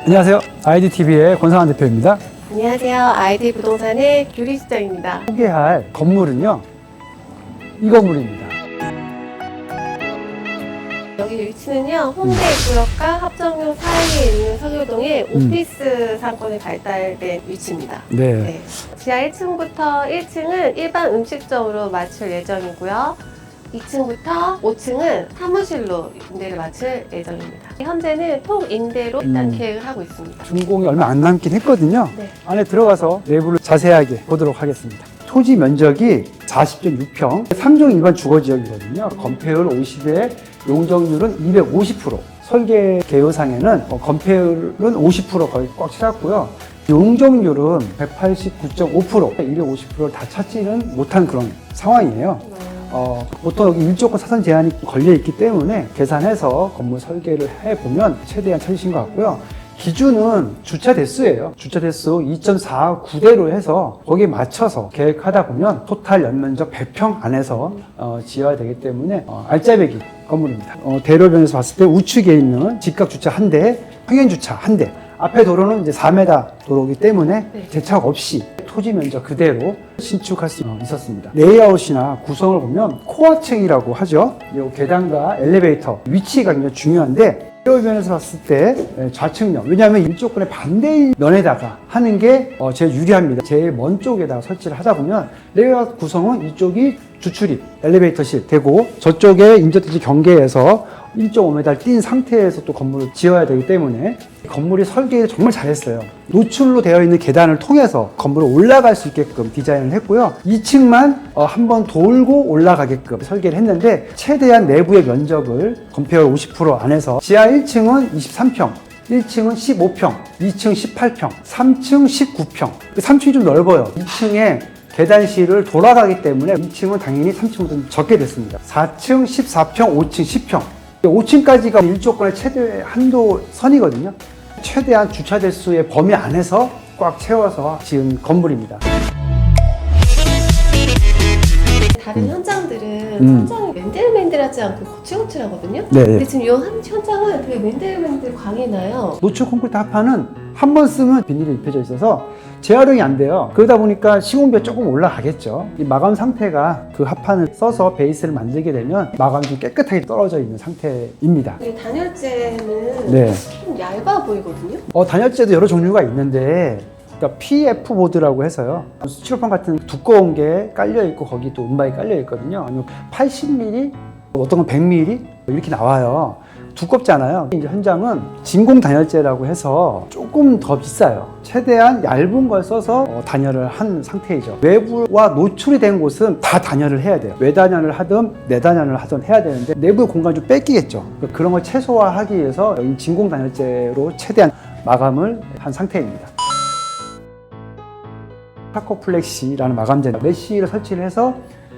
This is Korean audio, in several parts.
안녕하세요. IDTV의 권상환 대표입니다. 안녕하세요. ID 부동산의 규리 시장입니다. 소개할 건물은요, 이 건물입니다. 여기 위치는요, 홍대 구역과 합정역 사이에 있는 서교동의 오피스 상권이 발달된 위치입니다. 네. 지하 1층부터 1층은 일반 음식점으로 마칠 예정이고요. 2층부터 5층은 사무실로 임대를 마칠 예정입니다. 현재는 통임대로 일단 계획을 하고 있습니다. 준공이 얼마 안 남긴 했거든요. 네. 안에 들어가서 내부를 자세하게 보도록 하겠습니다. 토지 면적이 40.6평, 3종 일반 주거지역이거든요. 건폐율 50에 용적률은 250%. 설계 개요상에는 건폐율은 50% 거의 꽉 찼고요. 용적률은 189.5%, 250%를 다 찾지는 못한 그런 상황이에요. 보통 여기 일조권 사선 제한이 걸려 있기 때문에 계산해서 건물 설계를 해보면 최대한 찾으신 것 같고요. 기준은 주차 대수예요. 주차 대수 2.49대로 해서 거기에 맞춰서 계획하다 보면 토탈 연면적 100평 안에서 지어야 되기 때문에 알짜배기 건물입니다. 대로변에서 봤을 때 우측에 있는 직각 주차 1대, 평행 주차 1대, 앞에 도로는 이제 4m 도로이기 때문에 대착 없이 토지 면적 그대로 신축할 수 있었습니다. 레이아웃이나 구성을 보면 코어층이라고 하죠. 이 계단과 엘리베이터 위치가 굉장히 중요한데 대로변에서 봤을 때 좌측면, 왜냐하면 이쪽권의 반대면에다가 하는 게 제일 유리합니다. 제일 먼 쪽에다가 설치를 하다 보면 레이아웃 구성은 이쪽이 주출입, 엘리베이터실 되고 저쪽에 임대토지 경계에서 1.5m 뛴 상태에서 또 건물을 지어야 되기 때문에 건물이 설계를 정말 잘했어요. 노출로 되어 있는 계단을 통해서 건물을 올라갈 수 있게끔 디자인을 했고요. 2층만 한번 돌고 올라가게끔 설계를 했는데 최대한 내부의 면적을 건폐율 50% 안에서 지하 1층은 23평, 1층은 15평, 2층 18평, 3층 19평. 3층이 좀 넓어요. 2층에 계단실을 돌아가기 때문에 2층은 당연히 3층보다 적게 됐습니다. 4층 14평, 5층 10평. 5층까지가 일조권의 최대 한도 선이거든요. 최대한 주차 대수의 범위 안에서 꽉 채워서 지은 건물입니다. 다른 현장들은 현장이 맨들맨들하지 않고 거칠거칠하거든요. 네. 근데 지금 이 현장은 되게 맨들맨들 광이 나요. 노출 콘크리트 합판은 한 번 쓰면 비닐이 입혀져 있어서 재활용이 안 돼요. 그러다 보니까 시공비가 조금 올라가겠죠. 이 마감 상태가 그 합판을 써서 베이스를 만들게 되면 마감이 좀 깨끗하게 떨어져 있는 상태입니다. 이 단열재는 네. 좀 얇아 보이거든요. 단열재도 여러 종류가 있는데 그러니까 PF 보드라고 해서요. 스티로폼 같은 두꺼운 게 깔려 있고 거기 또 은박이 깔려 있거든요. 아니면 80mm, 어떤 건 100mm 이렇게 나와요. 두껍잖아요. 이제 현장은 진공 단열재라고 해서 조금 더 비싸요. 최대한 얇은 걸 써서 단열을 한 상태이죠. 외부와 노출이 된 곳은 다 단열을 해야 돼요. 외단열을 하든 내단열을 하든 해야 되는데 내부의 공간을 좀 뺏기겠죠. 그런 걸 최소화하기 위해서 진공 단열재로 최대한 마감을 한 상태입니다. 스타코 플렉시라는 마감재 메쉬를 설치를 해서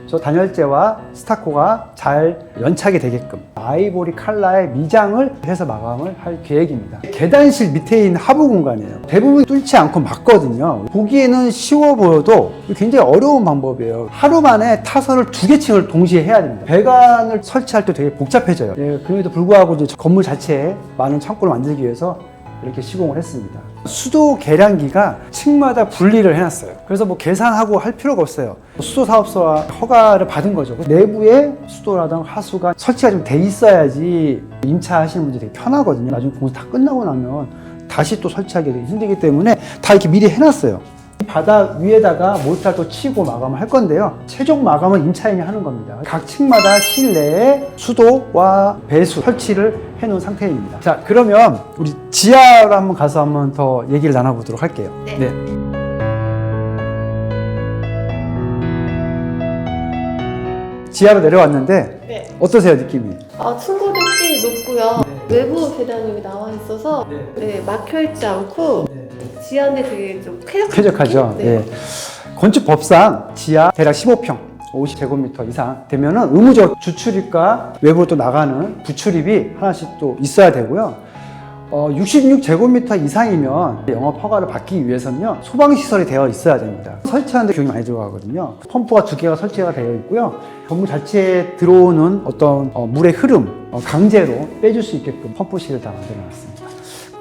저 단열재와 스타코가 잘 연착이 되게끔 아이보리 컬러의 미장을 해서 마감을 할 계획입니다. 계단실 밑에 있는 하부 공간이에요. 대부분 뚫지 않고 막거든요. 보기에는 쉬워 보여도 굉장히 어려운 방법이에요. 하루 만에 타설을 2개 층을 동시에 해야 됩니다. 배관을 설치할 때 되게 복잡해져요. 그럼에도 불구하고 이제 건물 자체에 많은 창고를 만들기 위해서 이렇게 시공을 했습니다. 수도 계량기가 층마다 분리를 해놨어요. 그래서 뭐 계산하고 할 필요가 없어요. 수도사업소와 허가를 받은 거죠. 내부에 수도라든가 하수가 설치가 좀 돼 있어야지 임차하시는 분들이 되게 편하거든요. 나중에 공사 다 끝나고 나면 다시 또 설치하기 되게 힘들기 때문에 다 이렇게 미리 해놨어요. 바닥 위에다가 모르타를 또 치고 마감을 할 건데요. 최종 마감은 임차인이 하는 겁니다. 각 층마다 실내에 수도와 배수 설치를 해놓은 상태입니다. 자, 그러면 우리 지하로 한번 가서 한번 더 얘기를 나눠보도록 할게요. 네. 지하로 내려왔는데 네. 어떠세요, 느낌이? 층고도 꽤 높고요. 외부 계단이 여기 나와 있어서 막혀있지 않고 지하인데 되게 좀 쾌적하죠. 네. 건축법상 지하 대략 15평, 50제곱미터 이상 되면은 의무적으로 주출입과 외부로 또 나가는 부출입이 하나씩 또 있어야 되고요. 66제곱미터 이상이면 영업 허가를 받기 위해서는요, 소방시설이 되어 있어야 됩니다. 설치하는데 비용이 많이 들어가거든요. 펌프가 2개가 설치가 되어 있고요. 건물 자체에 들어오는 어떤 물의 흐름, 강제로 빼줄 수 있게끔 펌프실을 다 만들어 놨습니다.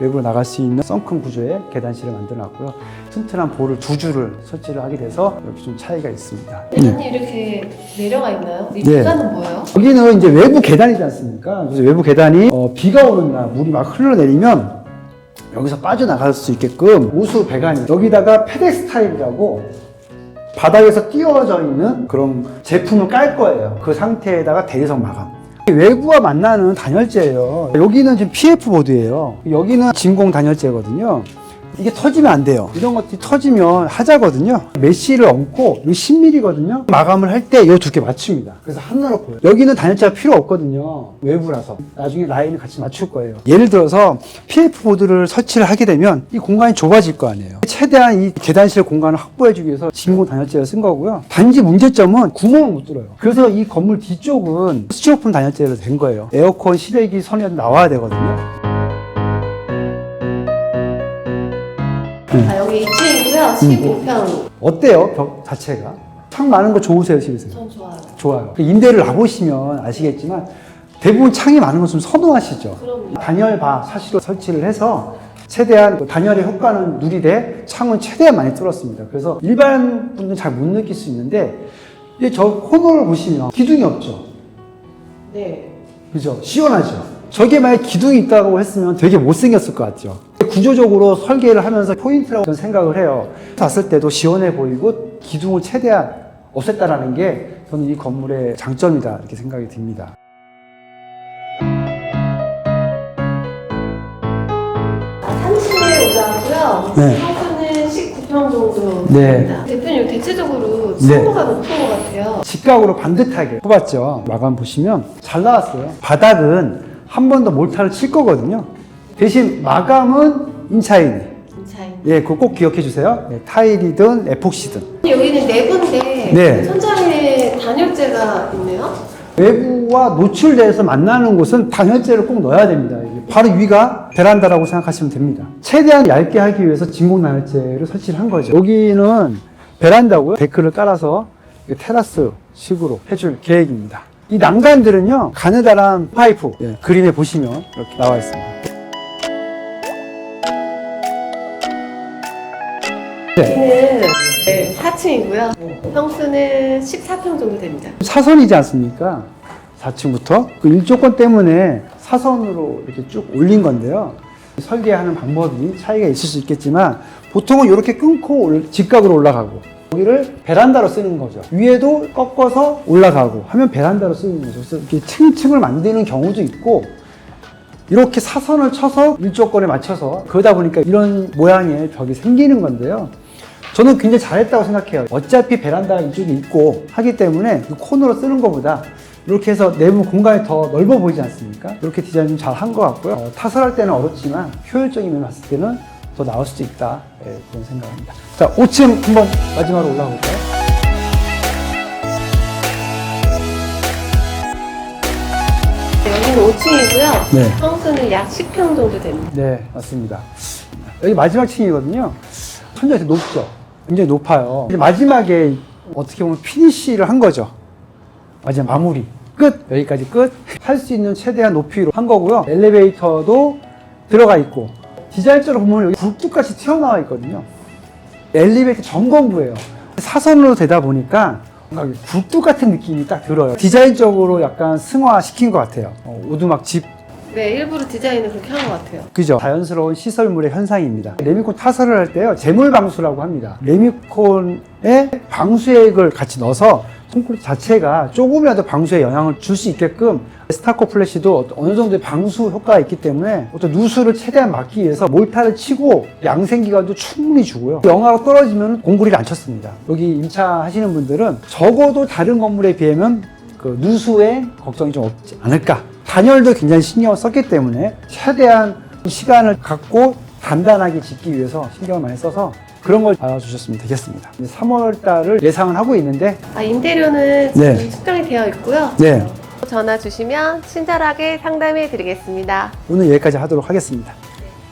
외부로 나갈 수 있는 썬큰 구조의 계단실을 만들어놨고요. 튼튼한 볼을 두 줄을 설치를 하게 돼서 이렇게 좀 차이가 있습니다. 계단이 이렇게 내려가 있나요? 이 네. 계단은 뭐예요? 여기는 이제 외부 계단이지 않습니까? 그래서 외부 계단이 비가 오는 날 물이 막 흘러내리면 여기서 빠져나갈 수 있게끔 우수 배관이 여기다가 페데스타일이라고 바닥에서 띄워져 있는 그런 제품을 깔 거예요. 그 상태에다가 대리석 마감. 외부와 만나는 단열재예요. 여기는 지금 PF 보드예요. 여기는 진공 단열재거든요. 이게 터지면 안 돼요. 이런 것들이 터지면 하자거든요. 메쉬를 얹고 10mm거든요. 마감을 할 때 이 두 개 맞춥니다. 그래서 하나로 보여요. 여기는 단열재가 필요 없거든요. 외부라서. 나중에 라인을 같이 맞출 거예요. 예를 들어서 PF 보드를 설치를 하게 되면 이 공간이 좁아질 거 아니에요. 최대한 이 계단실 공간을 확보해주기 위해서 진공 단열재를 쓴 거고요. 단지 문제점은 구멍을 못 뚫어요. 그래서 이 건물 뒤쪽은 스티로폼 단열재로 된 거예요. 에어컨 실외기 선이 나와야 되거든요. 여기 2층이고요. 15평. 어때요? 벽 자체가? 창 많은 거 좋으세요, 집에서? 전 좋아요. 좋아요. 임대를 나보시면 아시겠지만 대부분 창이 많은 거 좀 선호하시죠? 그럼요. 단열바 사시로 설치를 해서 최대한 단열의 효과는 누리되 창은 최대한 많이 뚫었습니다. 그래서 일반 분들은 잘 못 느낄 수 있는데 저 코너를 보시면 기둥이 없죠? 네. 그죠? 시원하죠? 저게 만약 기둥이 있다고 했으면 되게 못생겼을 것 같죠? 구조적으로 설계를 하면서 포인트라고 저는 생각을 해요. 봤을 때도 시원해 보이고 기둥을 최대한 없앴다라는 게 저는 이 건물의 장점이다 이렇게 생각이 듭니다. 올라왔고요. 네. 평수는 19평 정도 네. 됩니다. 대표님 대체적으로 층고가 높은 것 같아요. 직각으로 반듯하게 뽑았죠. 마감 보시면 잘 나왔어요. 바닥은 한 번 더 몰타를 칠 거거든요. 대신 마감은 인차이니. 예, 그거 꼭 기억해 주세요. 네, 타일이든 에폭시든. 여기는 내부인데 네. 천장에 단열재가 있네요. 외부와 노출돼서 만나는 곳은 단열재를 꼭 넣어야 됩니다. 바로 위가 베란다라고 생각하시면 됩니다. 최대한 얇게 하기 위해서 진공 단열재를 설치를 한 거죠. 여기는 베란다고요. 데크를 깔아서 테라스 식으로 해줄 계획입니다. 이 난간들은요, 가느다란 파이프, 그림에 보시면 이렇게 나와 있습니다. 여기는 4층이고요. 평수는 14평 정도 됩니다. 사선이지 않습니까? 4층부터. 그 일조권 때문에 사선으로 이렇게 쭉 올린 건데요. 설계하는 방법이 차이가 있을 수 있겠지만 보통은 이렇게 끊고 직각으로 올라가고 여기를 베란다로 쓰는 거죠. 위에도 꺾어서 올라가고 하면 베란다로 쓰는 거죠. 그래서 이렇게 층층을 만드는 경우도 있고 이렇게 사선을 쳐서 일조권에 맞춰서 그러다 보니까 이런 모양의 벽이 생기는 건데요. 저는 굉장히 잘했다고 생각해요. 어차피 베란다가 이쪽에 있고 하기 때문에 이 코너로 쓰는 것보다 이렇게 해서 내부 공간이 더 넓어 보이지 않습니까? 이렇게 디자인 좀 잘 한 것 같고요. 타설할 때는 어렵지만 효율적인 면을 봤을 때는 더 나을 수도 있다. 그런 생각입니다. 자, 5층 한번 마지막으로 올라가 볼까요? 여기는 5층이고요. 네. 평수는 약 10평 정도 됩니다. 네, 맞습니다. 여기 마지막 층이거든요. 천장이 높죠? 굉장히 높아요. 이제 마지막에 어떻게 보면 피니쉬를 한 거죠. 마지막 마무리. 끝! 여기까지 끝! 할 수 있는 최대한 높이로 한 거고요. 엘리베이터도 들어가 있고, 디자인적으로 보면 여기 굴뚝같이 튀어나와 있거든요. 엘리베이터 점검부예요. 사선으로 되다 보니까 뭔가 굴뚝 같은 느낌이 딱 들어요. 디자인적으로 약간 승화시킨 것 같아요. 오두막 집. 네, 일부러 디자인을 그렇게 한 것 같아요. 그죠? 자연스러운 시설물의 현상입니다. 레미콘 타설을 할 때요, 재물 방수라고 합니다. 레미콘에 방수액을 같이 넣어서 콘크리트 자체가 조금이라도 방수에 영향을 줄 수 있게끔 스타코 플래시도 어느 정도의 방수 효과가 있기 때문에 어떤 누수를 최대한 막기 위해서 몰타를 치고 양생 기간도 충분히 주고요. 영하로 떨어지면 공구리를 안 쳤습니다. 여기 임차하시는 분들은 적어도 다른 건물에 비하면 그 누수에 걱정이 좀 없지 않을까. 단열도 굉장히 신경을 썼기 때문에 최대한 시간을 갖고 단단하게 짓기 위해서 신경을 많이 써서 그런 걸 봐주셨으면 되겠습니다. 3월 달을 예상을 하고 있는데 인테리어는 네. 지금 측정이 되어 있고요. 네, 전화 주시면 친절하게 상담해 드리겠습니다. 오늘 여기까지 하도록 하겠습니다.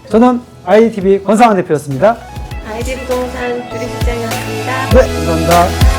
저는 IDTV 권상환 대표였습니다. 아이디 부동산 주리실장이었습니다. 네, 감사합니다.